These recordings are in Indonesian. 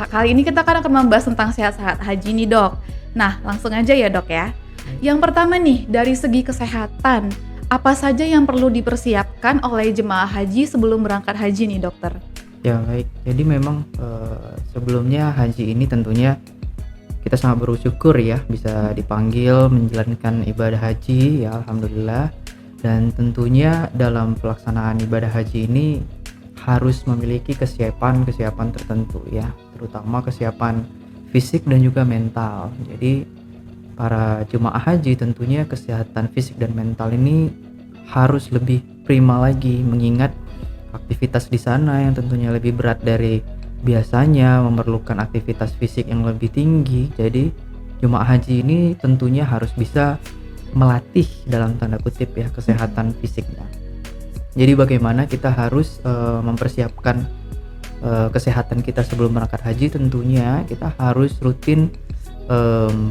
Kali ini kita kan akan membahas tentang sehat-sehat haji nih, Dok. Nah, langsung aja ya, Dok ya. Yang pertama nih, dari segi kesehatan, apa saja yang perlu dipersiapkan oleh jemaah haji sebelum berangkat haji nih, Dokter? Ya baik, jadi memang, sebelumnya haji ini tentunya kita sangat bersyukur ya bisa dipanggil menjalankan ibadah haji ya alhamdulillah, dan tentunya dalam pelaksanaan ibadah haji ini harus memiliki kesiapan-kesiapan tertentu ya, terutama kesiapan fisik dan juga mental. Jadi para jemaah haji tentunya kesehatan fisik dan mental ini harus lebih prima lagi mengingat aktivitas di sana yang tentunya lebih berat dari biasanya, memerlukan aktivitas fisik yang lebih tinggi. Jadi jemaah haji ini tentunya harus bisa melatih dalam tanda kutip ya kesehatan fisiknya. Jadi bagaimana kita harus mempersiapkan kesehatan kita sebelum berangkat haji, tentunya kita harus rutin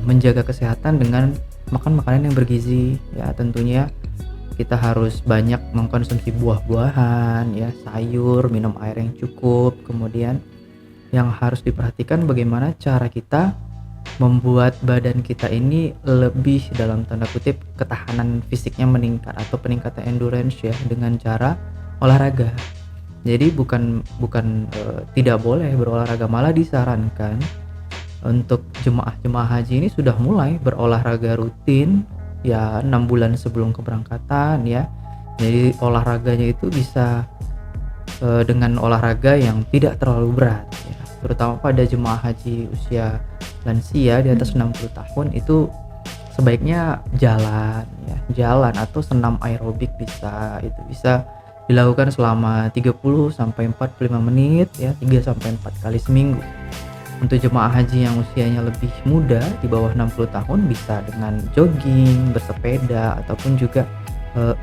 menjaga kesehatan dengan makan makanan yang bergizi ya. Tentunya kita harus banyak mengkonsumsi buah-buahan ya, sayur, minum air yang cukup. Kemudian yang harus diperhatikan bagaimana cara kita membuat badan kita ini lebih dalam tanda kutip ketahanan fisiknya meningkat atau peningkatan endurance ya dengan cara olahraga. Jadi bukan tidak boleh berolahraga, malah disarankan untuk jemaah-jemaah haji ini sudah mulai berolahraga rutin ya 6 bulan sebelum keberangkatan ya. Jadi olahraganya itu bisa dengan olahraga yang tidak terlalu berat ya. Terutama pada jemaah haji usia lansia di atas 60 tahun itu sebaiknya jalan atau senam aerobik bisa dilakukan selama 30 sampai 45 menit ya, 3 sampai 4 kali seminggu. Untuk jemaah haji yang usianya lebih muda di bawah 60 tahun bisa dengan jogging, bersepeda ataupun juga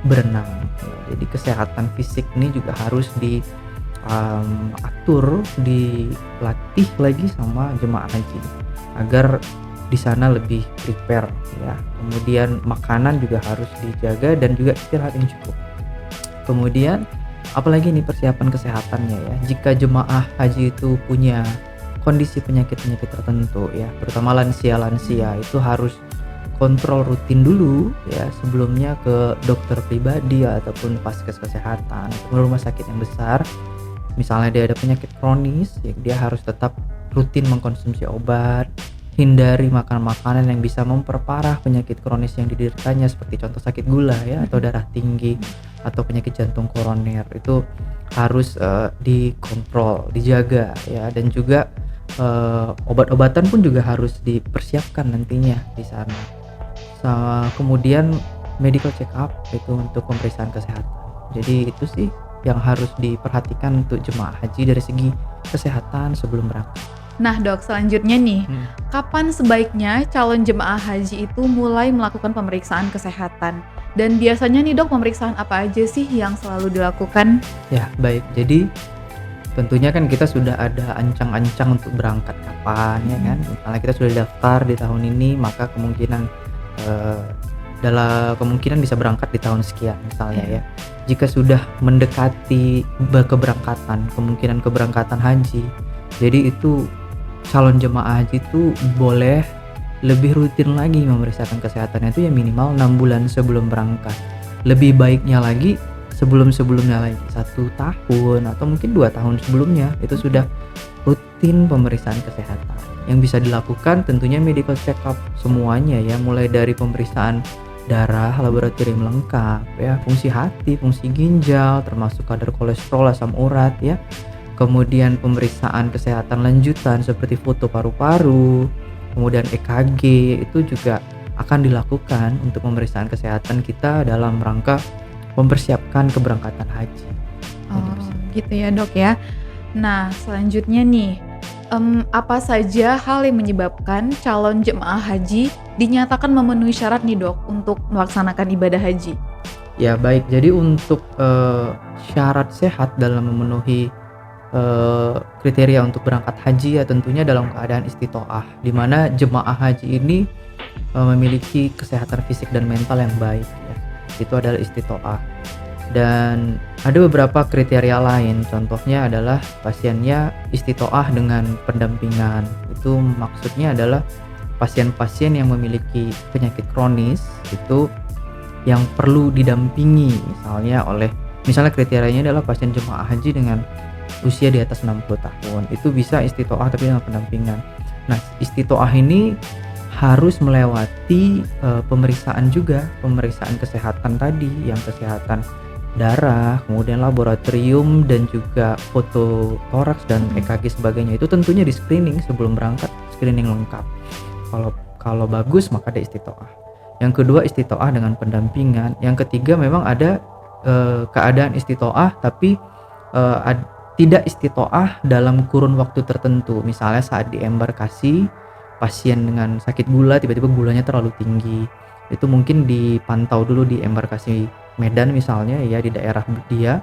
berenang. Ya, jadi kesehatan fisik ini juga harus diatur, dilatih lagi sama jemaah haji agar di sana lebih prepare ya. Kemudian makanan juga harus dijaga dan juga istirahat yang cukup. Kemudian apalagi nih persiapan kesehatannya ya. Jika jemaah haji itu punya kondisi penyakit-penyakit tertentu ya, terutama lansia-lansia itu harus kontrol rutin dulu ya sebelumnya ke dokter pribadi ataupun vaskes kesehatan atau rumah sakit yang besar. Misalnya dia ada penyakit kronis ya, dia harus tetap rutin mengkonsumsi obat, hindari makan makanan yang bisa memperparah penyakit kronis yang dideritanya seperti contoh sakit gula ya atau darah tinggi atau penyakit jantung koroner. Itu harus dikontrol, dijaga ya, dan juga obat-obatan pun juga harus dipersiapkan nantinya di sana. Kemudian medical check up itu untuk pemeriksaan kesehatan. Jadi itu sih yang harus diperhatikan untuk jemaah haji dari segi kesehatan sebelum berangkat. Nah, Dok, selanjutnya nih, kapan sebaiknya calon jemaah haji itu mulai melakukan pemeriksaan kesehatan? Dan biasanya nih, Dok, pemeriksaan apa aja sih yang selalu dilakukan? Ya, baik. Jadi tentunya kan kita sudah ada ancang-ancang untuk berangkat kapan ya kan. Misalnya kita sudah daftar di tahun ini, maka dalam kemungkinan bisa berangkat di tahun sekian misalnya ya. Jika sudah mendekati keberangkatan, kemungkinan keberangkatan haji, jadi itu calon jemaah haji itu boleh lebih rutin lagi memeriksakan kesehatannya itu ya minimal 6 bulan sebelum berangkat. Lebih baiknya lagi sebelum-sebelumnya lagi 1 tahun atau mungkin 2 tahun sebelumnya itu sudah rutin pemeriksaan kesehatan. Yang bisa dilakukan tentunya medical check up semuanya ya, mulai dari pemeriksaan darah, laboratorium lengkap ya, fungsi hati, fungsi ginjal, termasuk kadar kolesterol, asam urat ya. Kemudian pemeriksaan kesehatan lanjutan seperti foto paru-paru, kemudian EKG itu juga akan dilakukan untuk pemeriksaan kesehatan kita dalam rangka mempersiapkan keberangkatan haji. Oh, gitu ya, Dok ya. Nah, selanjutnya nih, apa saja hal yang menyebabkan calon jemaah haji dinyatakan memenuhi syarat nih, Dok, untuk melaksanakan ibadah haji? Ya baik, jadi untuk syarat sehat dalam memenuhi kriteria untuk berangkat haji ya tentunya dalam keadaan istitoah, di mana jemaah haji ini memiliki kesehatan fisik dan mental yang baik ya. Itu adalah istitoah. Dan ada beberapa kriteria lain, contohnya adalah pasiennya istitoah dengan pendampingan. Itu maksudnya adalah pasien-pasien yang memiliki penyakit kronis itu yang perlu didampingi misalnya kriterianya adalah pasien jemaah haji dengan usia di atas 60 tahun. Itu bisa istitoah tapi dengan pendampingan. Nah, istitoah ini harus melewati pemeriksaan juga, pemeriksaan kesehatan tadi, yang kesehatan darah, kemudian laboratorium dan juga foto toraks dan EKG sebagainya. Itu tentunya di screening sebelum berangkat, screening lengkap. Kalau bagus maka ada istitoah. Yang kedua istitoah dengan pendampingan. Yang ketiga memang ada keadaan istitoah tapi tidak istitoah dalam kurun waktu tertentu. Misalnya saat di embarkasi pasien dengan sakit gula tiba-tiba gulanya terlalu tinggi. Itu mungkin dipantau dulu di embarkasi Medan misalnya ya, di daerah dia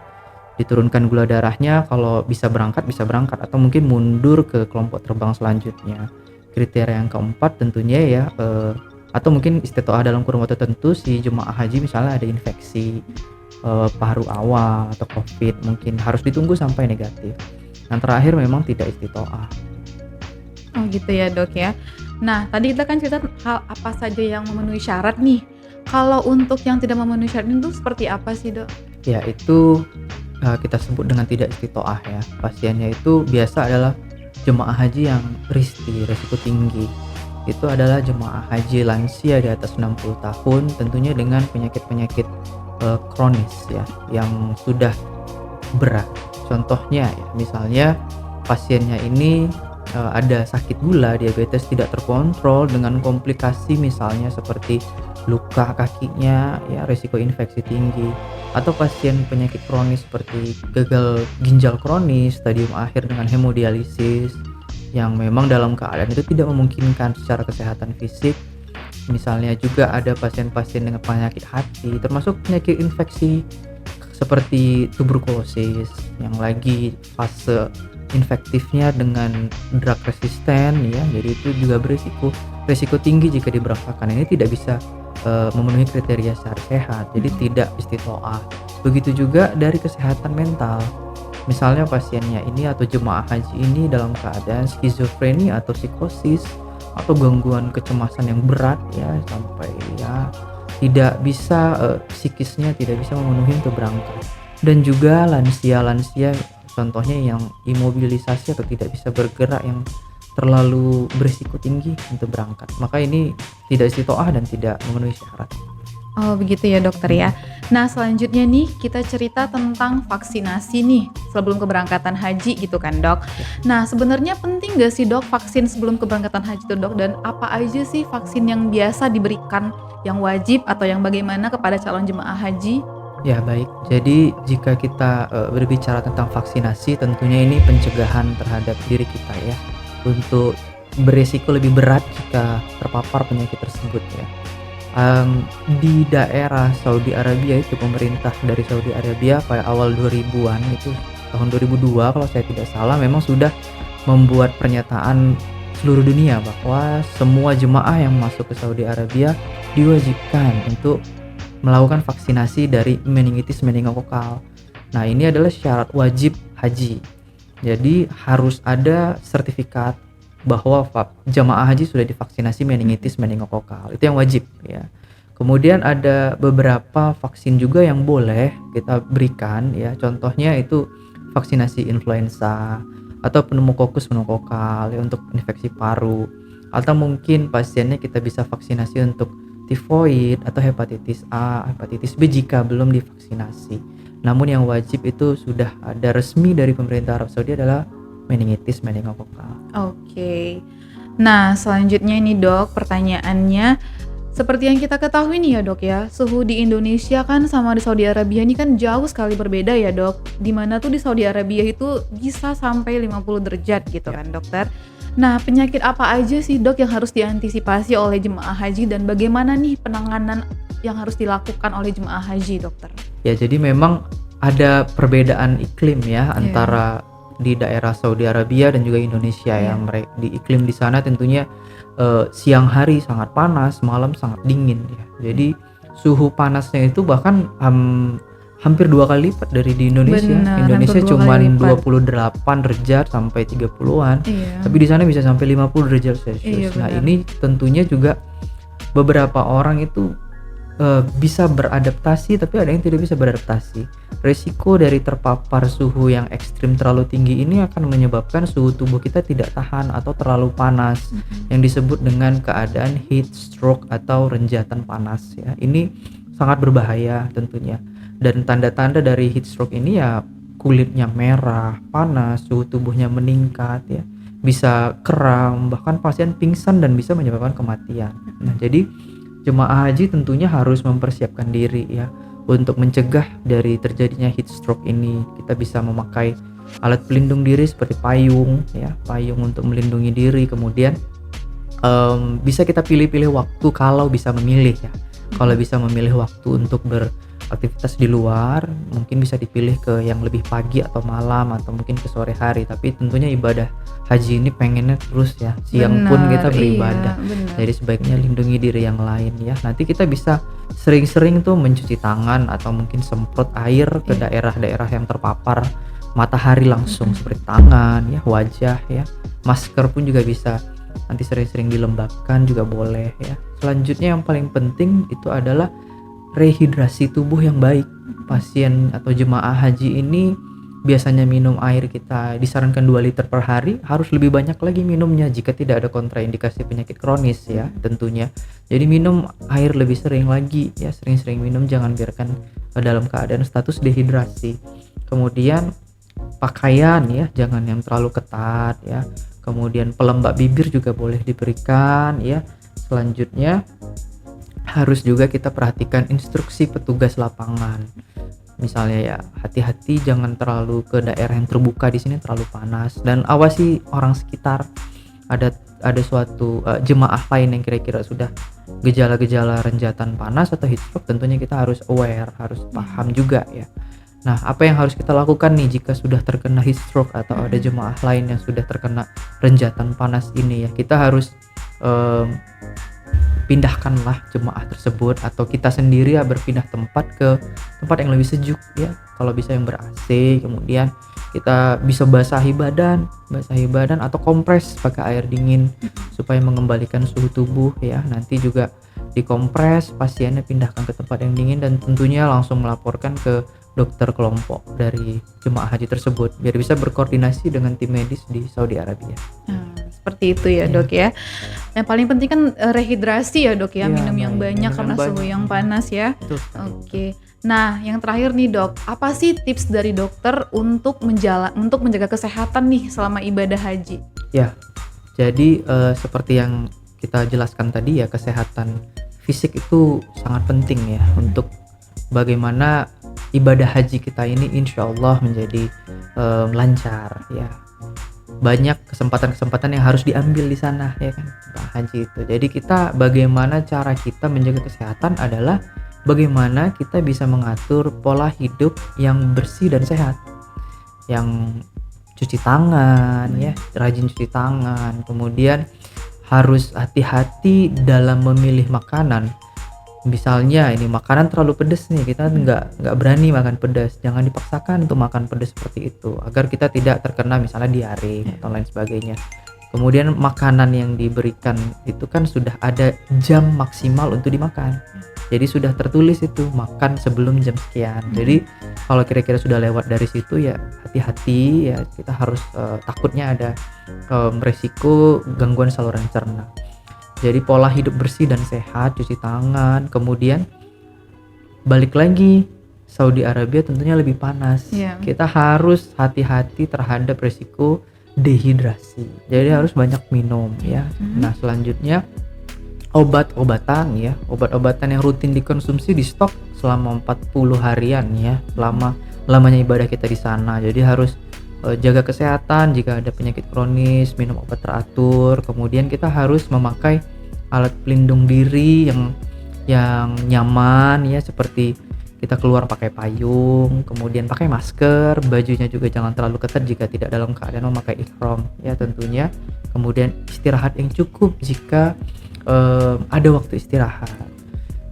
diturunkan gula darahnya, kalau bisa berangkat atau mungkin mundur ke kelompok terbang selanjutnya. Kriteria yang keempat tentunya ya atau mungkin istitoah dalam kurun waktu tertentu si jemaah haji misalnya ada infeksi paru awal atau COVID, mungkin harus ditunggu sampai negatif. Yang terakhir memang tidak istitoah. Oh gitu ya dok ya. Nah tadi kita kan cerita hal apa saja yang memenuhi syarat nih. Kalau untuk yang tidak memenuhi syarat itu seperti apa sih dok? Ya itu kita sebut dengan tidak istitoah ya. Pasiennya itu biasa adalah jemaah haji yang risiko tinggi. Itu adalah jemaah haji lansia di atas 60 tahun, tentunya dengan penyakit-penyakit kronis ya, yang sudah berat. Contohnya ya, misalnya pasiennya ini ada sakit gula, diabetes tidak terkontrol dengan komplikasi misalnya seperti luka kakinya ya, risiko infeksi tinggi, atau pasien penyakit kronis seperti gagal ginjal kronis stadium akhir dengan hemodialisis yang memang dalam keadaan itu tidak memungkinkan secara kesehatan fisik. Misalnya juga ada pasien-pasien dengan penyakit hati, termasuk penyakit infeksi seperti tuberkulosis yang lagi fase infektifnya dengan drug resisten ya, jadi itu juga berisiko tinggi jika diberangkatkan. Ini tidak bisa memenuhi kriteria syarat sehat, jadi tidak istitoah. Begitu juga dari kesehatan mental, misalnya pasiennya ini atau jemaah haji ini dalam keadaan skizofrenia atau psikosis atau gangguan kecemasan yang berat ya, sampai ya tidak bisa psikisnya tidak bisa memenuhi untuk berangkat. Dan juga lansia contohnya yang imobilisasi atau tidak bisa bergerak, yang terlalu berisiko tinggi untuk berangkat, maka ini tidak istitoah dan tidak memenuhi syarat. Oh begitu ya dokter ya. Nah selanjutnya nih kita cerita tentang vaksinasi nih sebelum keberangkatan haji gitu kan dok. Nah sebenarnya penting gak sih dok vaksin sebelum keberangkatan haji tuh dok, dan apa aja sih vaksin yang biasa diberikan, yang wajib atau yang bagaimana kepada calon jemaah haji? Ya baik, jadi jika kita berbicara tentang vaksinasi, tentunya ini pencegahan terhadap diri kita ya, untuk beresiko lebih berat jika terpapar penyakit tersebut ya. Di daerah Saudi Arabia itu, pemerintah dari Saudi Arabia pada awal 2000-an itu, tahun 2002 kalau saya tidak salah, memang sudah membuat pernyataan seluruh dunia bahwa semua jemaah yang masuk ke Saudi Arabia diwajibkan untuk melakukan vaksinasi dari meningitis meningokokal. Nah ini adalah syarat wajib haji, jadi harus ada sertifikat bahwa jemaah haji sudah divaksinasi meningitis meningokokal, itu yang wajib ya. Kemudian ada beberapa vaksin juga yang boleh kita berikan ya, contohnya itu vaksinasi influenza atau pneumokokus meningokokal ya, untuk infeksi paru, atau mungkin pasiennya kita bisa vaksinasi untuk tifoid atau hepatitis A, hepatitis B jika belum divaksinasi. Namun yang wajib itu sudah ada resmi dari pemerintah Arab Saudi adalah meningitis meningokokal. Oke. Nah, selanjutnya ini dok, pertanyaannya seperti yang kita ketahui nih ya dok ya, suhu di Indonesia kan sama di Saudi Arabia ini kan jauh sekali berbeda ya dok. Dimana tuh di Saudi Arabia itu bisa sampai 50 derajat gitu kan dokter. Nah, penyakit apa aja sih dok yang harus diantisipasi oleh jemaah haji, dan bagaimana nih penanganan yang harus dilakukan oleh jemaah haji dokter? Ya, jadi memang ada perbedaan iklim ya antara di daerah Saudi Arabia dan juga Indonesia ya. Di iklim di sana tentunya siang hari sangat panas, malam sangat dingin ya. Jadi suhu panasnya itu bahkan hampir 2 kali lipat dari di Indonesia. Benar, Indonesia hampir 2 kali cuman lipat. 28 derajat sampai 30-an. Iya. Tapi di sana bisa sampai 50 derajat Celcius. Iya, Nah, benar. ini tentunya juga beberapa orang itu bisa beradaptasi, tapi ada yang tidak bisa beradaptasi. Resiko dari terpapar suhu yang ekstrim terlalu tinggi ini akan menyebabkan suhu tubuh kita tidak tahan atau terlalu panas, yang disebut dengan keadaan heat stroke atau renjatan panas ya. Ini sangat berbahaya tentunya. Dan tanda-tanda dari heat stroke ini ya kulitnya merah, panas, suhu tubuhnya meningkat ya, bisa kram, bahkan pasien pingsan dan bisa menyebabkan kematian. Nah, jadi jemaah haji tentunya harus mempersiapkan diri ya untuk mencegah dari terjadinya heat stroke ini. Kita bisa memakai alat pelindung diri seperti payung ya, payung untuk melindungi diri. Kemudian bisa kita pilih-pilih waktu kalau bisa memilih ya. Kalau bisa memilih waktu untuk beraktivitas di luar, mungkin bisa dipilih ke yang lebih pagi atau malam atau mungkin ke sore hari. Tapi tentunya ibadah haji ini pengennya terus ya, siang pun kita Benar, beribadah. iya, benar. Jadi sebaiknya lindungi diri yang lain ya. Nanti kita bisa sering-sering tuh mencuci tangan atau mungkin semprot air ke Iya. daerah-daerah yang terpapar matahari langsung seperti tangan ya, wajah ya. Masker pun juga bisa nanti sering-sering dilembabkan juga boleh ya. Selanjutnya yang paling penting itu adalah rehidrasi tubuh yang baik. Pasien atau jemaah haji ini biasanya minum air kita disarankan 2 liter per hari, harus lebih banyak lagi minumnya jika tidak ada kontraindikasi penyakit kronis ya tentunya. Jadi minum air lebih sering lagi ya, sering-sering minum, jangan biarkan dalam keadaan status dehidrasi. Kemudian pakaian ya, jangan yang terlalu ketat ya. Kemudian pelembab bibir juga boleh diberikan ya. Selanjutnya harus juga kita perhatikan instruksi petugas lapangan. Misalnya ya, hati-hati jangan terlalu ke daerah yang terbuka, di sini terlalu panas, dan awasi orang sekitar. Ada suatu jemaah lain yang kira-kira sudah gejala-gejala renjatan panas atau heat stroke, tentunya kita harus aware, harus paham juga ya. Nah, apa yang harus kita lakukan nih jika sudah terkena heat stroke atau ada jemaah lain yang sudah terkena renjatan panas ini ya? Kita harus pindahkanlah jemaah tersebut atau kita sendiri ya berpindah tempat ke tempat yang lebih sejuk ya, kalau bisa yang ber-AC. Kemudian kita bisa basahi badan atau kompres pakai air dingin supaya mengembalikan suhu tubuh ya. Nanti juga dikompres, pasiennya pindahkan ke tempat yang dingin, dan tentunya langsung melaporkan ke dokter kelompok dari jemaah haji tersebut biar bisa berkoordinasi dengan tim medis di Saudi Arabia. Nah, seperti itu ya Iya. dok ya. Yang paling penting kan rehidrasi ya dok ya, Iya, minum yang baik. banyak Minum karena yang suhu banyak. yang panas ya. Betul sekali. Oke. Nah, yang terakhir nih dok, apa sih tips dari dokter untuk menjaga kesehatan nih selama ibadah haji? Ya, jadi seperti yang kita jelaskan tadi ya, kesehatan fisik itu sangat penting ya untuk bagaimana ibadah haji kita ini insya Allah menjadi lancar ya. Banyak kesempatan-kesempatan yang harus diambil di sana ya kan, Pak haji itu. Jadi kita, bagaimana cara kita menjaga kesehatan adalah bagaimana kita bisa mengatur pola hidup yang bersih dan sehat, yang cuci tangan ya, rajin cuci tangan. Kemudian harus hati-hati dalam memilih makanan. Misalnya ini makanan terlalu pedas nih, kita nggak berani makan pedas, jangan dipaksakan untuk makan pedas seperti itu agar kita tidak terkena misalnya diare atau lain sebagainya. Kemudian makanan yang diberikan itu kan sudah ada jam maksimal untuk dimakan, jadi sudah tertulis itu makan sebelum jam sekian. Jadi kalau kira-kira sudah lewat dari situ ya hati-hati ya, kita harus takutnya ada resiko gangguan saluran cerna. Jadi pola hidup bersih dan sehat, cuci tangan. Kemudian balik lagi, Saudi Arabia tentunya lebih panas. Iya. Kita harus hati-hati terhadap resiko dehidrasi. Jadi harus banyak minum ya. Nah, selanjutnya obat-obatan ya. Obat-obatan yang rutin dikonsumsi di stok selama 40 harian ya. Lamanya ibadah kita di sana. Jadi harus jaga kesehatan, jika ada penyakit kronis, minum obat teratur. Kemudian kita harus memakai alat pelindung diri yang nyaman ya, seperti kita keluar pakai payung, kemudian pakai masker, bajunya juga jangan terlalu ketat jika tidak dalam keadaan memakai ihram ya tentunya. Kemudian istirahat yang cukup jika ada waktu istirahat.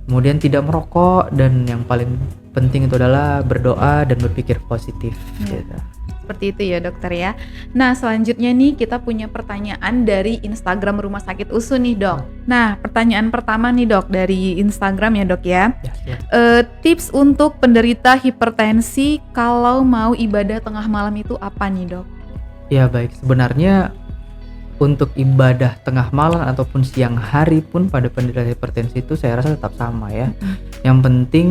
Kemudian tidak merokok, dan yang paling penting itu adalah berdoa dan berpikir positif Iya. gitu. Seperti itu ya dokter ya. Nah selanjutnya nih kita punya pertanyaan dari Instagram Rumah Sakit USU nih dok. Nah pertanyaan pertama nih dok dari Instagram ya dok ya. Ya, siap. Tips untuk penderita hipertensi kalau mau ibadah tengah malam itu apa nih dok? Ya baik, sebenarnya untuk ibadah tengah malam ataupun siang hari pun pada penderita hipertensi itu saya rasa tetap sama ya. Yang penting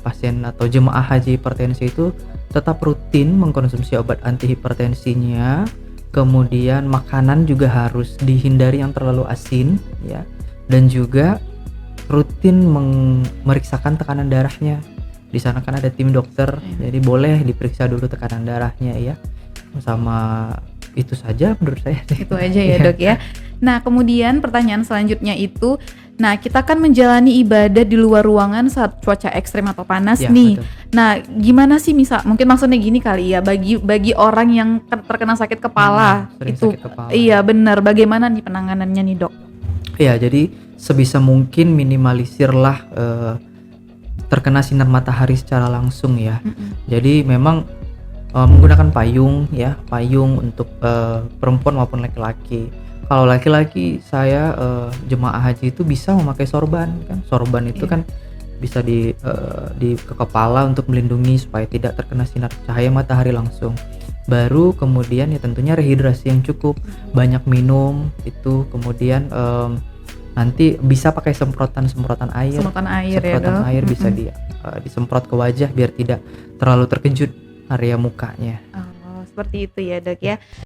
pasien atau jemaah haji hipertensi itu tetap rutin mengkonsumsi obat anti hipertensinya, kemudian makanan juga harus dihindari yang terlalu asin ya, dan juga rutin memeriksakan tekanan darahnya. Di sana kan ada tim dokter, jadi boleh diperiksa dulu tekanan darahnya ya. Sama itu saja menurut saya sih. Itu aja ya dok ya. Nah kemudian pertanyaan selanjutnya itu, nah kita kan menjalani ibadah di luar ruangan saat cuaca ekstrem atau panas Ya, nih. betul. Nah gimana sih mungkin maksudnya gini kali ya, bagi orang yang terkena sakit kepala Sering itu, sakit kepala. iya benar. Bagaimana nih penanganannya nih dok? Ya, jadi sebisa mungkin minimalisirlah terkena sinar matahari secara langsung ya. Jadi memang menggunakan payung ya, payung untuk perempuan maupun laki-laki. Kalau laki-laki saya jemaah haji itu bisa memakai sorban kan. Sorban itu kan bisa ke kepala untuk melindungi supaya tidak terkena sinar cahaya matahari langsung. Baru kemudian ya tentunya rehidrasi yang cukup, banyak minum itu, kemudian nanti bisa pakai semprotan air. Semprotan air ya Semprotan dok. air bisa disemprot ke wajah biar tidak terlalu terkejut area mukanya. Oh, seperti itu ya dok ya.